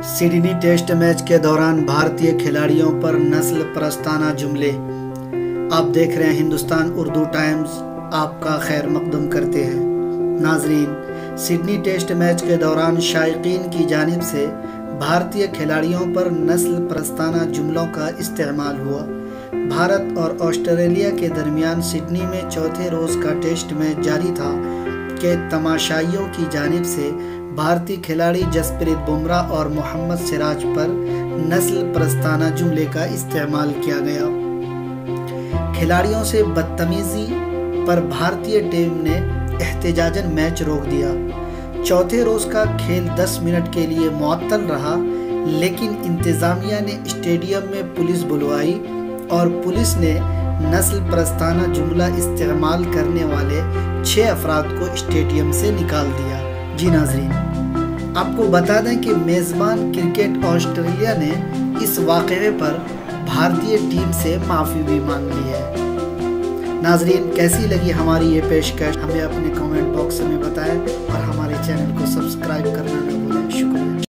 Sydney test match के दौरान भारतीय खिलाड़ियों पर नस्ल परस्ताना जुमले। आप देख रहे हैं हिंदुस्तान उर्दू टाइम्स, आपका खैर मकदम करते हैं। नाजरीन, सिडनी टेस्ट मैच के दौरान शायकीन की जानिब से भारतीय खिलाड़ियों पर नस्ल परस्ताना जुमलों का इस्तेमाल हुआ। भारत और ऑस्ट्रेलिया के दरमियान सिडनी में चौथे रोज़ का टेस्ट मैच जारी था कि तमाशाइयों की जानिब से भारतीय खिलाड़ी जसप्रीत बुमराह और मोहम्मद सिराज पर नस्ल परस्ताना जुमले का इस्तेमाल किया गया। खिलाड़ियों से बदतमीजी पर भारतीय टीम ने एहतजाजन मैच रोक दिया। चौथे रोज़ का खेल 10 मिनट के लिए मुअत्तल रहा, लेकिन इंतज़ामिया ने स्टेडियम में पुलिस बुलवाई और पुलिस ने नस्ल परस्ताना जुमला इस्तेमाल करने वाले 6 अफराद को स्टेडियम से निकाल दिया। जी नाजरीन, आपको बता दें कि मेज़बान क्रिकेट ऑस्ट्रेलिया ने इस वाक़ये पर भारतीय टीम से माफ़ी भी मांग ली है। नाजरीन, कैसी लगी हमारी ये पेशकश हमें अपने कमेंट बॉक्स में